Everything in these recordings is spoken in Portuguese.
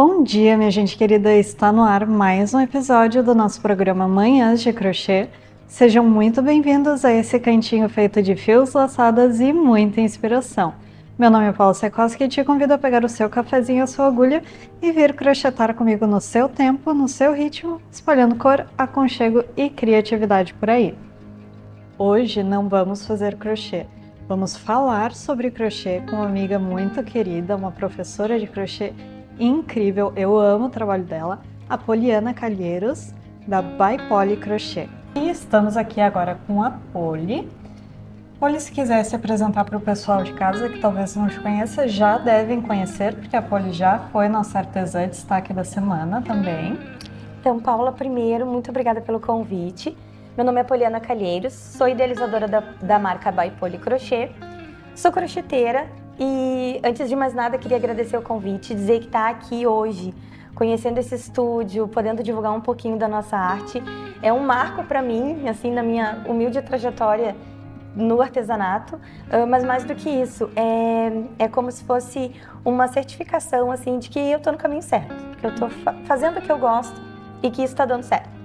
Bom dia, minha gente querida, está no ar mais um episódio do nosso programa Manhãs de Crochê. Sejam muito bem-vindos a esse cantinho feito de fios, laçadas e muita inspiração. Meu nome é Paula Sekoski e te convido a pegar o seu cafezinho e a sua agulha e vir crochetar comigo no seu tempo, no seu ritmo, espalhando cor, aconchego e criatividade por aí. Hoje não vamos fazer crochê. Vamos falar sobre crochê com uma amiga muito querida, uma professora de crochê incrível, eu amo o trabalho dela, a Poliana Calheiros, da By Poli Crochê. E estamos aqui agora com a Poli. Poli, se quiser se apresentar para o pessoal de casa, que talvez não te conheça, já devem conhecer, porque a Poli já foi nossa artesã de destaque da semana também. Então, Paula, primeiro, muito obrigada pelo convite. Meu nome é Poliana Calheiros, sou idealizadora da marca By Poli Crochê, sou crocheteira. E antes de mais nada, queria agradecer o convite, dizer que estar aqui hoje, conhecendo esse estúdio, podendo divulgar um pouquinho da nossa arte, é um marco para mim, assim, na minha humilde trajetória no artesanato, mas mais do que isso, é como se fosse uma certificação, assim, de que eu estou no caminho certo, que eu estou fazendo o que eu gosto e que isso está dando certo.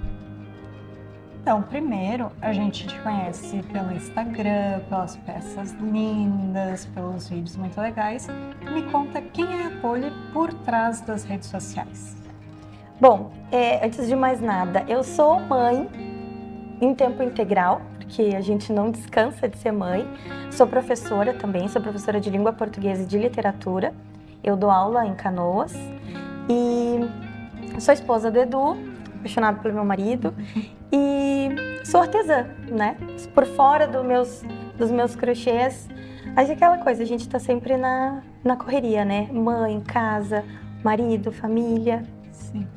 Então, primeiro, a gente te conhece pelo Instagram, pelas peças lindas, pelos vídeos muito legais. Me conta quem é a Poli por trás das redes sociais. Bom, antes de mais nada, eu sou mãe em tempo integral, porque a gente não descansa de ser mãe. Sou professora também, sou professora de língua portuguesa e de literatura. Eu dou aula em Canoas e sou esposa do Edu, apaixonada pelo meu marido. E sou artesã, né? Por fora dos meus crochês, mas é aquela coisa, a gente tá sempre na correria, né? Mãe, casa, marido, família. Sim.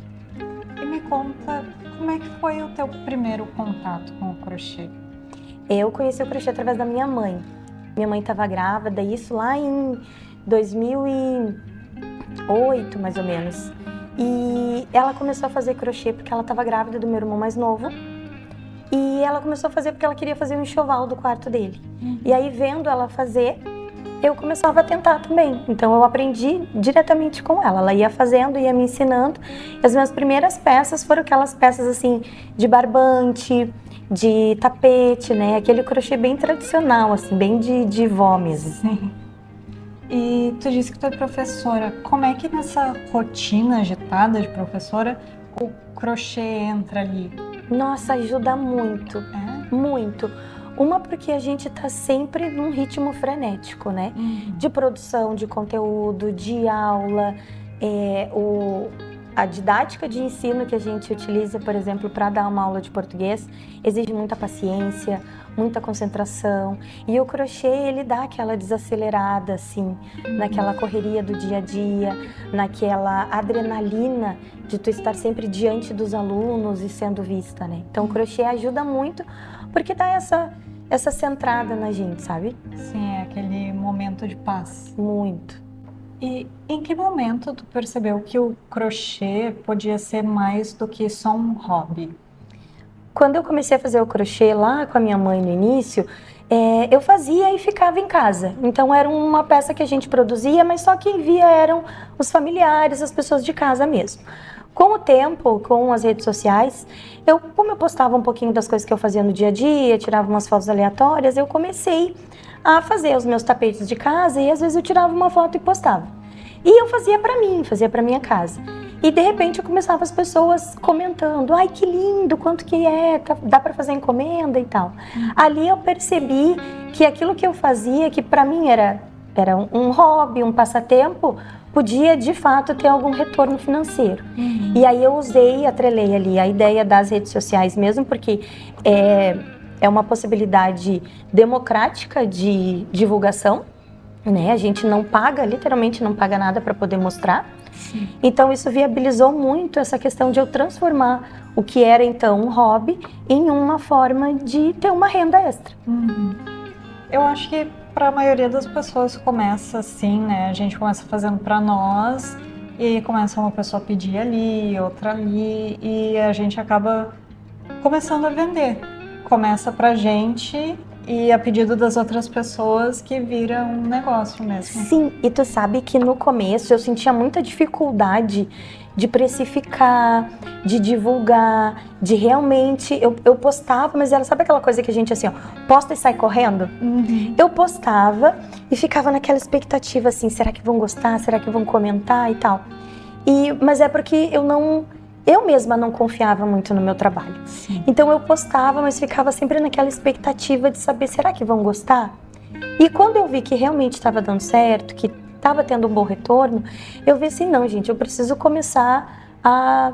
E me conta, como é que foi o teu primeiro contato com o crochê? Eu conheci o crochê através da minha mãe. Minha mãe estava grávida, isso lá em 2008, mais ou menos. E ela começou a fazer crochê porque ela estava grávida do meu irmão mais novo. E ela começou a fazer porque ela queria fazer um enxoval do quarto dele. E aí, vendo ela fazer, eu começava a tentar também. Então, eu aprendi diretamente com ela. Ela ia fazendo, ia me ensinando. E as minhas primeiras peças foram aquelas peças, assim, de barbante, de tapete, né? Aquele crochê bem tradicional, assim, bem de vó mesmo. Sim. E tu disse que tu é professora. Como é que nessa rotina agitada de professora o crochê entra ali? Nossa, ajuda muito, muito. Uma, porque a gente tá sempre num ritmo frenético, né? De produção de conteúdo, de aula, a didática de ensino que a gente utiliza, por exemplo, para dar uma aula de português, exige muita paciência, muita concentração. E o crochê, ele dá aquela desacelerada, assim, naquela correria do dia a dia, naquela adrenalina de tu estar sempre diante dos alunos e sendo vista, né? Então, o crochê ajuda muito porque dá essa centrada na gente, sabe? Sim, é aquele momento de paz. Muito. E em que momento tu percebeu que o crochê podia ser mais do que só um hobby? Quando eu comecei a fazer o crochê lá com a minha mãe no início, eu fazia e ficava em casa. Então era uma peça que a gente produzia, mas só quem via eram os familiares, as pessoas de casa mesmo. Com o tempo, com as redes sociais, como eu postava um pouquinho das coisas que eu fazia no dia a dia, tirava umas fotos aleatórias, eu comecei a fazer os meus tapetes de casa e às vezes eu tirava uma foto e postava. E eu fazia para mim, fazia para minha casa. E de repente eu começava as pessoas comentando, ai que lindo, quanto que dá para fazer encomenda e tal. Ali eu percebi que aquilo que eu fazia, que para mim era um hobby, um passatempo, podia de fato ter algum retorno financeiro. E aí eu atrelei ali a ideia das redes sociais mesmo, porque é uma possibilidade democrática de divulgação, né? A gente não paga, literalmente não paga nada para poder mostrar. Sim. Então isso viabilizou muito essa questão de eu transformar o que era então um hobby em uma forma de ter uma renda extra. Eu acho que para a maioria das pessoas começa assim, né? A gente começa fazendo para nós e começa uma pessoa a pedir ali, outra ali e a gente acaba começando a vender. Começa pra gente e a pedido das outras pessoas que vira um negócio mesmo. Sim, e tu sabe que no começo eu sentia muita dificuldade de precificar, de divulgar, de realmente... Eu postava, mas era, sabe aquela coisa que a gente assim, ó, posta e sai correndo? Eu postava e ficava naquela expectativa assim, será que vão gostar? Será que vão comentar e tal? Mas é porque eu mesma não confiava muito no meu trabalho. Sim. Então eu postava, mas ficava sempre naquela expectativa de saber, será que vão gostar? E quando eu vi que realmente estava dando certo, que estava tendo um bom retorno, eu vi assim, não, gente, eu preciso começar a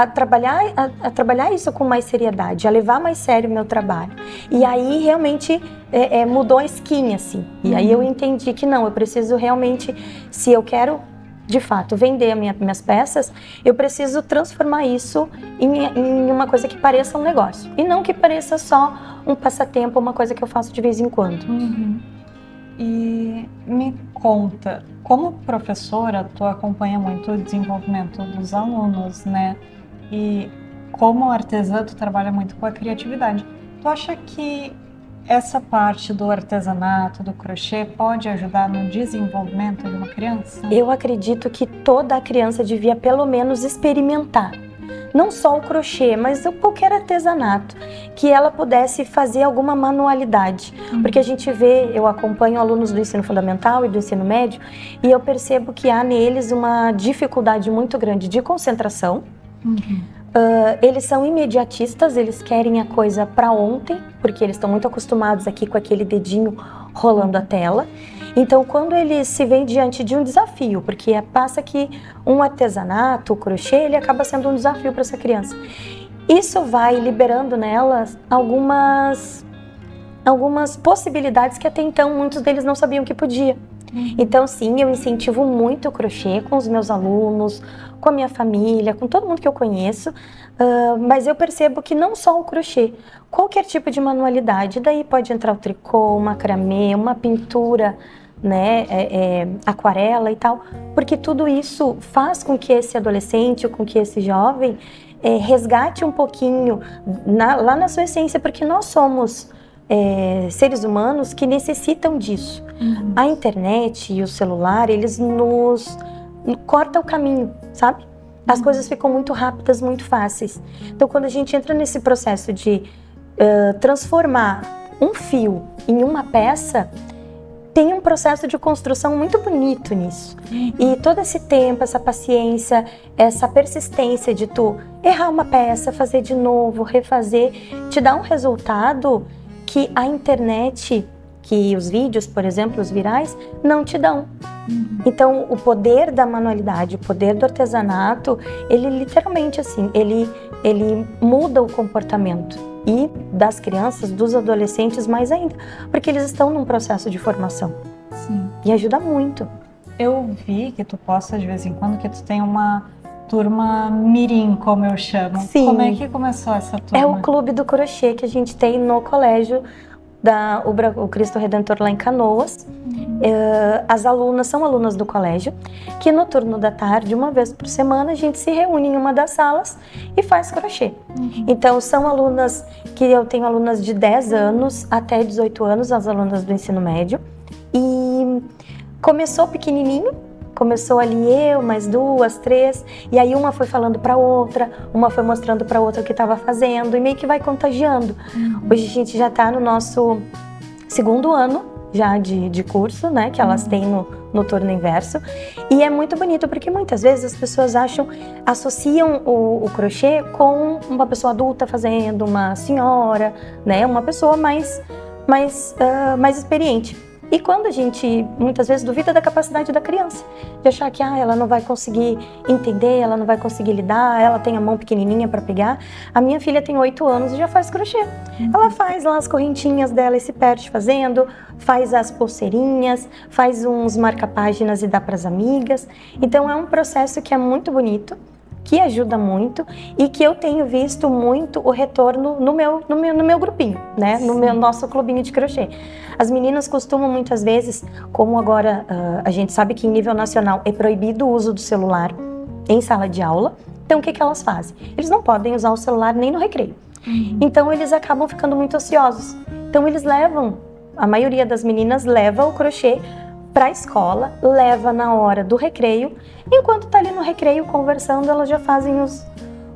trabalhar isso com mais seriedade, a levar mais sério o meu trabalho. E aí realmente mudou a skin, assim. E aí eu entendi que não, eu preciso realmente, se eu quero de fato vender minhas peças, eu preciso transformar isso em uma coisa que pareça um negócio. E não que pareça só um passatempo, uma coisa que eu faço de vez em quando. E me conta, como professora, tu acompanha muito o desenvolvimento dos alunos, né? E como artesã, tu trabalha muito com a criatividade. Tu acha que essa parte do artesanato, do crochê, pode ajudar no desenvolvimento de uma criança? Eu acredito que toda criança devia pelo menos experimentar. Não só o crochê, mas qualquer artesanato, que ela pudesse fazer alguma manualidade. Porque a gente vê, eu acompanho alunos do ensino fundamental e do ensino médio, e eu percebo que há neles uma dificuldade muito grande de concentração. Eles são imediatistas, eles querem a coisa para ontem, porque eles estão muito acostumados aqui com aquele dedinho rolando a tela. Então, quando eles se veem diante de um desafio, porque passa que um artesanato, o crochê, ele acaba sendo um desafio para essa criança. Isso vai liberando nelas algumas possibilidades que até então muitos deles não sabiam que podia. Então, sim, eu incentivo muito o crochê com os meus alunos, com a minha família, com todo mundo que eu conheço, mas eu percebo que não só o crochê, qualquer tipo de manualidade, daí pode entrar o tricô, o macramê, uma pintura, né, aquarela e tal, porque tudo isso faz com que esse adolescente, ou com que esse jovem resgate um pouquinho lá na sua essência, porque nós somos seres humanos que necessitam disso. A internet e o celular, eles nos cortam o caminho, sabe? As coisas ficam muito rápidas, muito fáceis. Então, quando a gente entra nesse processo de transformar um fio em uma peça, tem um processo de construção muito bonito nisso. E todo esse tempo, essa paciência, essa persistência de tu errar uma peça, fazer de novo, refazer, te dá um resultado que a internet, que os vídeos, por exemplo, os virais, não te dão. Então, o poder da manualidade, o poder do artesanato, ele literalmente assim, ele muda o comportamento. E das crianças, dos adolescentes mais ainda, porque eles estão num processo de formação. Sim. E ajuda muito. Eu vi que tu posta de vez em quando que tu tem uma turma mirim, como eu chamo. Sim. Como é que começou essa turma? É o clube do crochê que a gente tem no colégio o Cristo Redentor lá em Canoas. As alunas são alunas do colégio, que no turno da tarde, uma vez por semana, a gente se reúne em uma das salas e faz crochê. Então, são alunas que eu tenho alunas de 10 anos até 18 anos, as alunas do ensino médio. E começou pequenininho, começou ali eu, mais 2, 3, e aí uma foi falando para outra, uma foi mostrando para outra o que estava fazendo, e meio que vai contagiando. Hoje a gente já está no nosso 2º ano já de curso, né, que elas têm no turno inverso, e é muito bonito porque muitas vezes as pessoas associam o crochê com uma pessoa adulta fazendo, uma senhora, né, uma pessoa mais experiente. E quando a gente, muitas vezes, duvida da capacidade da criança, de achar que ela não vai conseguir entender, ela não vai conseguir lidar, ela tem a mão pequenininha para pegar. A minha filha tem 8 anos e já faz crochê. Ela faz lá as correntinhas dela e se perde fazendo, faz as pulseirinhas, faz uns marca-páginas e dá para as amigas. Então é um processo que é muito bonito, que ajuda muito e que eu tenho visto muito o retorno no meu grupinho, né? No nosso clubinho de crochê. As meninas costumam muitas vezes, como agora a gente sabe que em nível nacional é proibido o uso do celular em sala de aula, então o que elas fazem? Eles não podem usar o celular nem no recreio. Então eles acabam ficando muito ociosos. Então eles levam, a maioria das meninas leva o crochê para a escola, leva na hora do recreio. Enquanto tá ali no recreio conversando, elas já fazem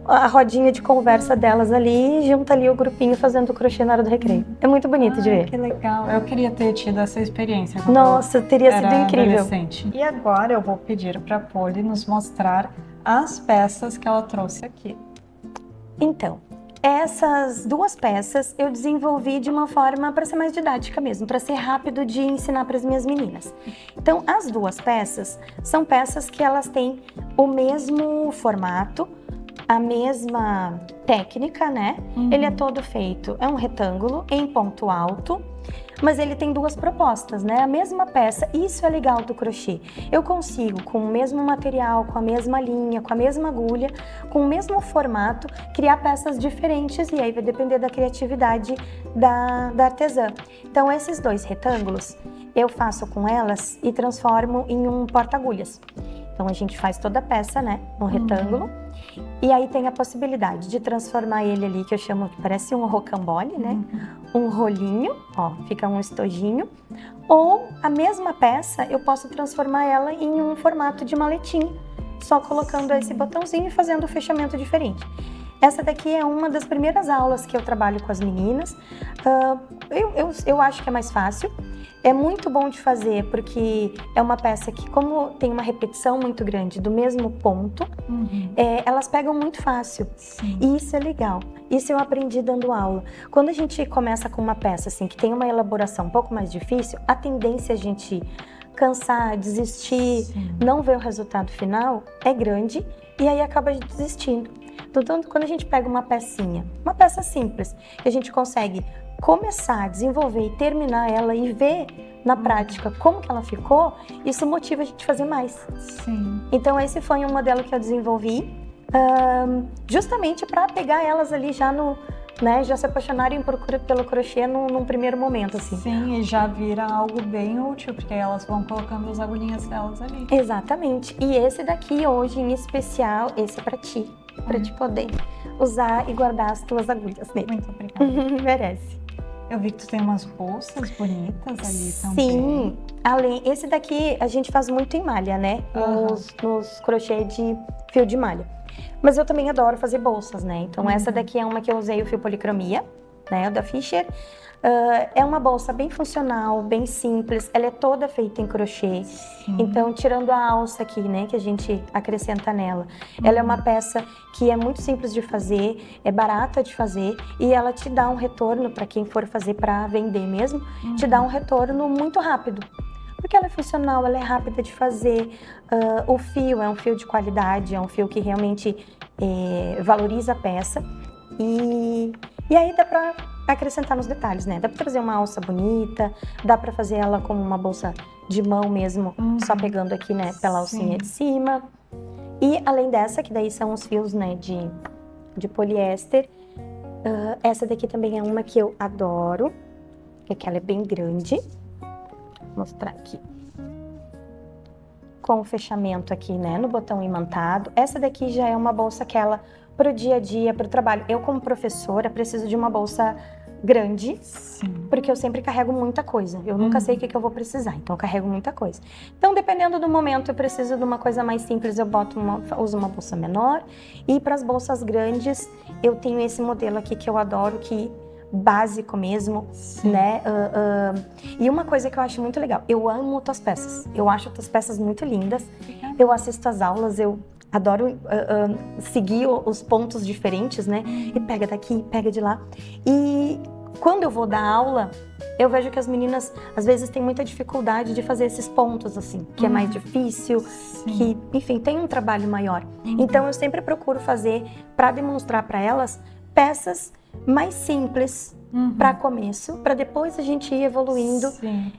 a rodinha de conversa delas ali e junta ali o grupinho fazendo o crochê na hora do recreio. É muito bonito de ver. Que legal. Eu queria ter tido essa experiência quando Nossa, teria sido era incrível. adolescente. E agora eu vou pedir para a Polly nos mostrar as peças que ela trouxe aqui. Então, essas duas peças eu desenvolvi de uma forma para ser mais didática mesmo, para ser rápido de ensinar para as minhas meninas. Então, as duas peças são peças que elas têm o mesmo formato, a mesma técnica, né? Ele é todo feito, é um retângulo em ponto alto, mas ele tem duas propostas, né? A mesma peça, isso é legal do crochê. Eu consigo, com o mesmo material, com a mesma linha, com a mesma agulha, com o mesmo formato, criar peças diferentes e aí vai depender da criatividade da artesã. Então, esses dois retângulos, eu faço com elas e transformo em um porta-agulhas. Então, a gente faz toda a peça, né? Um retângulo. E aí tem a possibilidade de transformar ele ali, que eu chamo, que parece um rocambole, né? Um rolinho, ó, fica um estojinho. Ou a mesma peça, eu posso transformar ela em um formato de maletim, só colocando esse botãozinho e fazendo o fechamento diferente. Essa daqui é uma das primeiras aulas que eu trabalho com as meninas. Eu acho que é mais fácil. É muito bom de fazer porque é uma peça que, como tem uma repetição muito grande do mesmo ponto, elas pegam muito fácil. Sim. E isso é legal. Isso eu aprendi dando aula. Quando a gente começa com uma peça assim, que tem uma elaboração um pouco mais difícil, a tendência é a gente cansar, desistir, não ver o resultado final é grande e aí acaba desistindo. Então, quando a gente pega uma pecinha, uma peça simples, que a gente consegue começar a desenvolver e terminar ela e ver na prática como que ela ficou, isso motiva a gente a fazer mais. Sim. Então, esse foi um modelo que eu desenvolvi justamente para pegar elas ali já no, né, já se apaixonarem pelo crochê num primeiro momento, assim. Sim, e já vira algo bem útil, porque elas vão colocando as agulhinhas delas ali. Exatamente. E esse daqui hoje, em especial, esse é para ti poder usar e guardar as tuas agulhas nele. Muito obrigada. Merece. Eu vi que tu tem umas bolsas bonitas ali também. Sim, esse daqui a gente faz muito em malha, né? Nos crochê de fio de malha. Mas eu também adoro fazer bolsas, né? Então essa daqui é uma que eu usei o fio policromia, né? Da Fischer. É uma bolsa bem funcional, bem simples. Ela é toda feita em crochê. Então, tirando a alça aqui, né? Que a gente acrescenta nela. Ela é uma peça que é muito simples de fazer, é barata de fazer e ela te dá um retorno para quem for fazer para vender mesmo, te dá um retorno muito rápido. Porque ela é funcional, ela é rápida de fazer, o fio é um fio de qualidade, é um fio que realmente valoriza a peça e aí dá pra acrescentar nos detalhes, né? Dá pra fazer uma alça bonita, dá pra fazer ela como uma bolsa de mão mesmo, só pegando aqui, né, pela alcinha de cima. E além dessa, que daí são os fios, né, de poliéster, essa daqui também é uma que eu adoro, que ela é bem grande. Vou mostrar aqui. Com o fechamento aqui, né, no botão imantado. Essa daqui já é uma bolsa que ela, pro dia a dia, pro trabalho. Eu, como professora, preciso de uma bolsa grande, porque eu sempre carrego muita coisa. Eu nunca sei o que eu vou precisar, então eu carrego muita coisa. Então, dependendo do momento, eu preciso de uma coisa mais simples, eu uso uma bolsa menor. E para as bolsas grandes, eu tenho esse modelo aqui que eu adoro, que básico mesmo, né? E uma coisa que eu acho muito legal, eu amo tuas peças. Eu acho tuas peças muito lindas. Eu assisto as aulas, eu adoro seguir os pontos diferentes, né? E pega daqui, pega de lá. E quando eu vou dar aula, eu vejo que as meninas, às vezes, têm muita dificuldade de fazer esses pontos, assim, que é mais difícil, que, enfim, tem um trabalho maior. Então, eu sempre procuro fazer, para demonstrar para elas, peças mais simples para começo, para depois a gente ir evoluindo,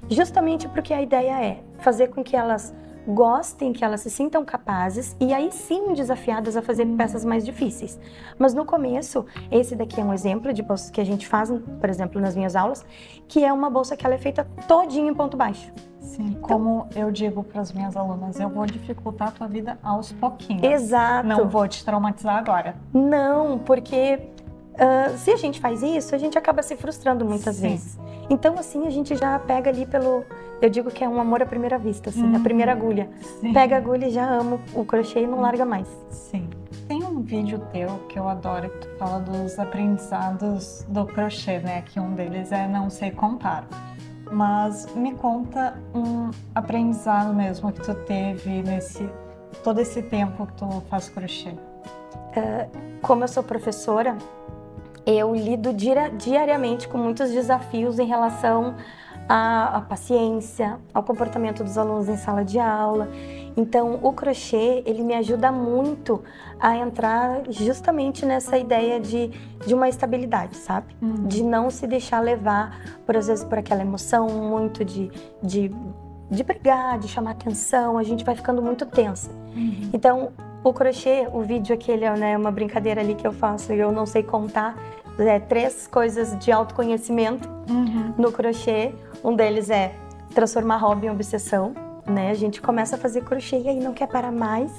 justamente porque a ideia é fazer com que elas gostem, que elas se sintam capazes e aí sim desafiadas a fazer peças mais difíceis. Mas no começo, esse daqui é um exemplo de bolsas que a gente faz, por exemplo, nas minhas aulas, que é uma bolsa que ela é feita todinha em ponto baixo. Sim, como eu digo para as minhas alunas, eu vou dificultar a tua vida aos pouquinhos. Exato. Não vou te traumatizar agora. Não, porque se a gente faz isso, a gente acaba se frustrando muitas vezes. Então, assim, a gente já pega ali eu digo que é um amor à primeira vista, assim, a primeira agulha. Sim. Pega a agulha e já ama o crochê e não larga mais. Sim. Tem um vídeo teu que eu adoro, que tu fala dos aprendizados do crochê, né? Que um deles é não sei contar. Mas me conta um aprendizado mesmo que tu teve todo esse tempo que tu faz crochê. Como eu sou professora, eu lido diariamente com muitos desafios em relação à paciência, ao comportamento dos alunos em sala de aula. Então, o crochê, ele me ajuda muito a entrar justamente nessa ideia de uma estabilidade, sabe? De não se deixar levar, às vezes, por aquela emoção muito de brigar, de chamar atenção, a gente vai ficando muito tensa. Então, o crochê, o vídeo aquele, né, uma brincadeira ali que eu faço, eu não sei contar, 3 coisas de autoconhecimento no crochê. Um deles é transformar hobby em obsessão, né? A gente começa a fazer crochê e aí não quer parar mais.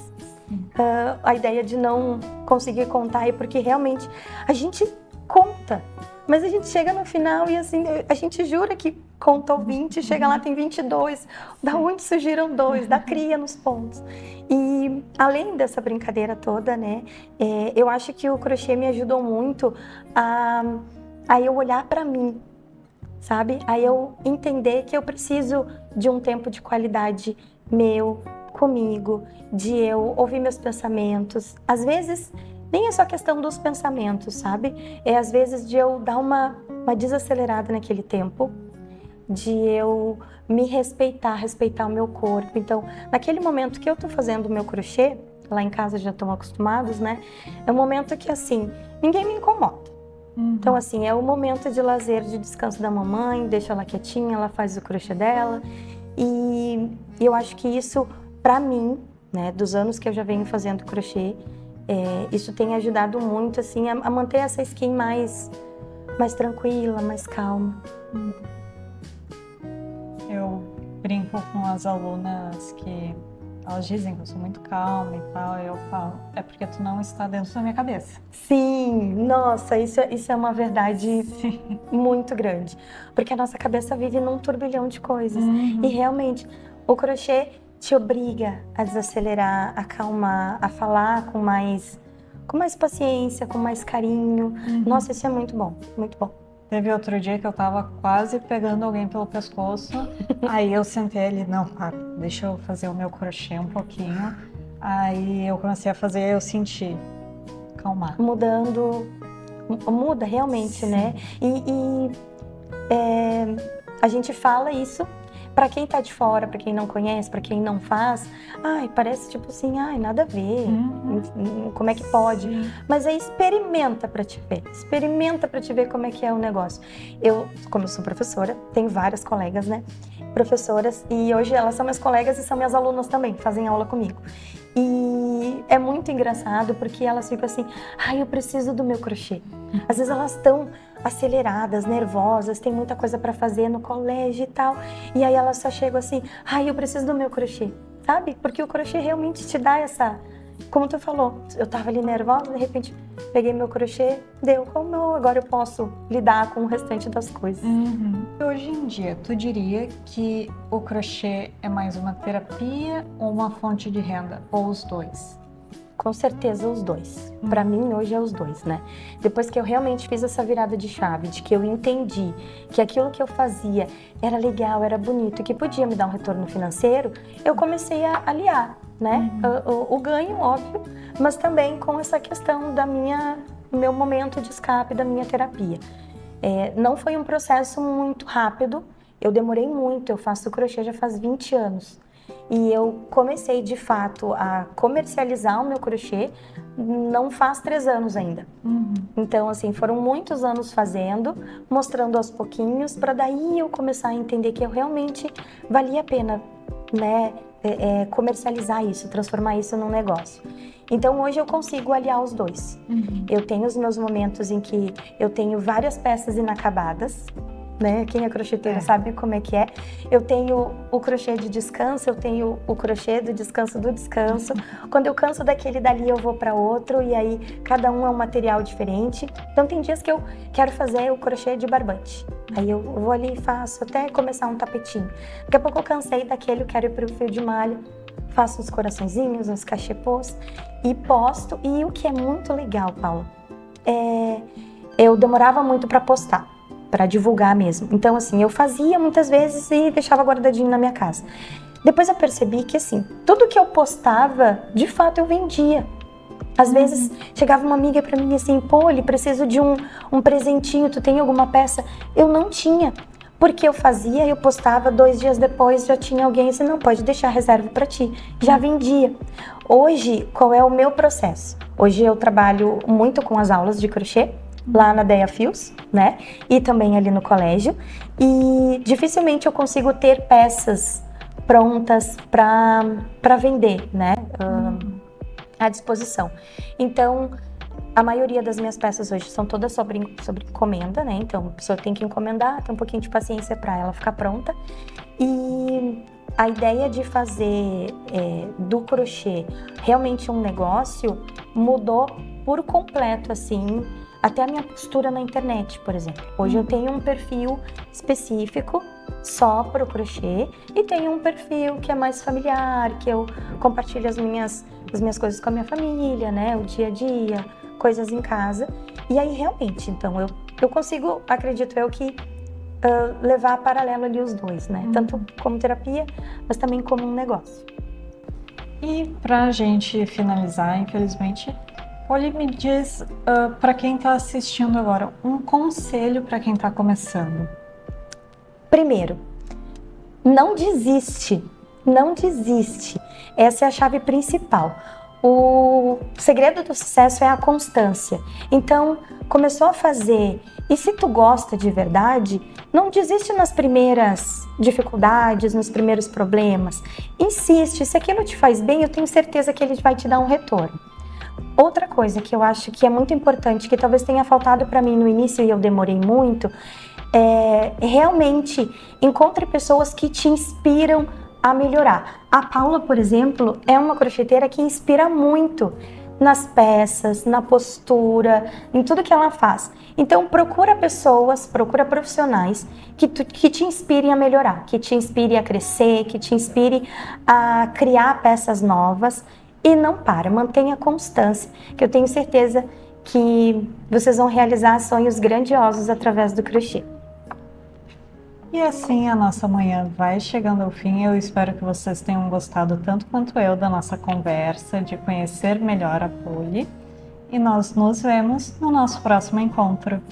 A ideia de não conseguir contar é porque realmente a gente conta, mas a gente chega no final e assim, a gente jura que conta o 20, chega lá tem 22, da onde surgiram 2, da cria nos pontos. E além dessa brincadeira toda, né, eu acho que o crochê me ajudou muito a eu olhar para mim, sabe? A eu entender que eu preciso de um tempo de qualidade meu, comigo, de eu ouvir meus pensamentos. Às vezes, nem é só questão dos pensamentos, sabe? É às vezes de eu dar uma desacelerada naquele tempo, de eu me respeitar o meu corpo. Então, naquele momento que eu tô fazendo o meu crochê, lá em casa já estão acostumados, né? É um momento que, assim, ninguém me incomoda. Então, assim, é o momento de lazer, de descanso da mamãe, deixa ela quietinha, ela faz o crochê dela. E eu acho que isso, pra mim, né, dos anos que eu já venho fazendo crochê, isso tem ajudado muito, assim, a manter essa skin mais tranquila, mais calma. Eu brinco com as alunas que elas dizem que eu sou muito calma e tal, e eu falo, é porque tu não está dentro da minha cabeça. Sim, nossa, isso é uma verdade muito grande. Porque a nossa cabeça vive num turbilhão de coisas. E realmente, o crochê te obriga a desacelerar, a acalmar, a falar com mais paciência, com mais carinho. Nossa, isso é muito bom, muito bom. Teve outro dia que eu tava quase pegando alguém pelo pescoço, aí eu sentei ali, não, para, deixa eu fazer o meu crochê um pouquinho. Aí eu comecei a fazer, eu senti calmar. Muda realmente, Sim. né? A gente fala isso pra quem tá de fora, pra quem não conhece, pra quem não faz. Ai, parece tipo assim, ai, nada a ver. Como é que pode? Sim. Mas aí experimenta pra te ver. Experimenta pra te ver como é que é o negócio. Como eu sou professora, tenho várias colegas, né? Professoras, e hoje elas são minhas colegas e são minhas alunas também, fazem aula comigo. E é muito engraçado porque elas ficam assim, ai, eu preciso do meu crochê. Às vezes elas estão aceleradas, nervosas, tem muita coisa para fazer no colégio e tal. E aí elas só chegam assim, ai, eu preciso do meu crochê, sabe? Porque o crochê realmente te dá essa... Como tu falou, eu tava ali nervosa, de repente peguei meu crochê, deu como agora eu posso lidar com o restante das coisas. Hoje em dia, tu diria que o crochê é mais uma terapia ou uma fonte de renda? Ou os dois? Com certeza os dois. Para mim hoje é os dois, né? Depois que eu realmente fiz essa virada de chave, de que eu entendi que aquilo que eu fazia era legal, era bonito e que podia me dar um retorno financeiro, eu comecei a aliar, né? O ganho, óbvio, mas também com essa questão meu momento de escape, da minha terapia. Não foi um processo muito rápido, eu demorei muito, eu faço crochê já faz 20 anos. E eu comecei, de fato, a comercializar o meu crochê não faz 3 anos ainda. Então, assim, foram muitos anos fazendo, mostrando aos pouquinhos, para daí eu começar a entender que eu realmente valia a pena, né, comercializar isso, transformar isso num negócio. Então, hoje eu consigo aliar os dois. Eu tenho os meus momentos em que eu tenho várias peças inacabadas, né? Quem é crocheteira sabe como é que é. Eu tenho o crochê de descanso, eu tenho o crochê do descanso do descanso. Quando eu canso daquele dali, eu vou para outro e aí cada um é um material diferente. Então tem dias que eu quero fazer o crochê de barbante. Aí eu vou ali e faço até começar um tapetinho. Daqui a pouco eu cansei daquele, eu quero ir pro fio de malha, faço uns coraçõezinhos, uns cachepôs e posto. E o que é muito legal, Paula, eu demorava muito para postar, para divulgar mesmo. Então, assim, eu fazia muitas vezes e deixava guardadinho na minha casa. Depois eu percebi que, assim, tudo que eu postava, de fato, eu vendia. Às vezes, chegava uma amiga pra mim assim, pô, ele preciso de um presentinho, tu tem alguma peça? Eu não tinha, porque eu fazia, eu postava, 2 dias depois já tinha alguém assim, não, pode deixar reserva pra ti. Já vendia. Hoje, qual é o meu processo? Hoje eu trabalho muito com as aulas de crochê, lá na Dea Fios, né? E também ali no colégio. E dificilmente eu consigo ter peças prontas para vender, né? À disposição. Então, a maioria das minhas peças hoje são todas sobre encomenda, né? Então, a pessoa tem que encomendar, tem um pouquinho de paciência para ela ficar pronta. E a ideia de fazer do crochê realmente um negócio mudou por completo, assim, até a minha postura na internet, por exemplo. Hoje eu tenho um perfil específico só para o crochê e tenho um perfil que é mais familiar, que eu compartilho as minhas coisas com a minha família, né? O dia a dia, coisas em casa. E aí realmente, então, eu consigo, acredito eu, que levar paralelo ali os dois, né? Tanto como terapia, mas também como um negócio. E pra gente finalizar, infelizmente, Polly, me diz, para quem está assistindo agora, um conselho para quem está começando. Primeiro, não desiste, não desiste. Essa é a chave principal. O segredo do sucesso é a constância. Então, começou a fazer, e se tu gosta de verdade, não desiste nas primeiras dificuldades, nos primeiros problemas. Insiste, se aquilo te faz bem, eu tenho certeza que ele vai te dar um retorno. Outra coisa que eu acho que é muito importante, que talvez tenha faltado para mim no início e eu demorei muito, realmente encontre pessoas que te inspiram a melhorar. A Paula, por exemplo, é uma crocheteira que inspira muito nas peças, na postura, em tudo que ela faz. Então procura pessoas, procura profissionais que te inspirem a melhorar, que te inspirem a crescer, que te inspirem a criar peças novas. E não para, mantenha constância, que eu tenho certeza que vocês vão realizar sonhos grandiosos através do crochê. E assim a nossa manhã vai chegando ao fim. Eu espero que vocês tenham gostado tanto quanto eu da nossa conversa, de conhecer melhor a Polly. E nós nos vemos no nosso próximo encontro.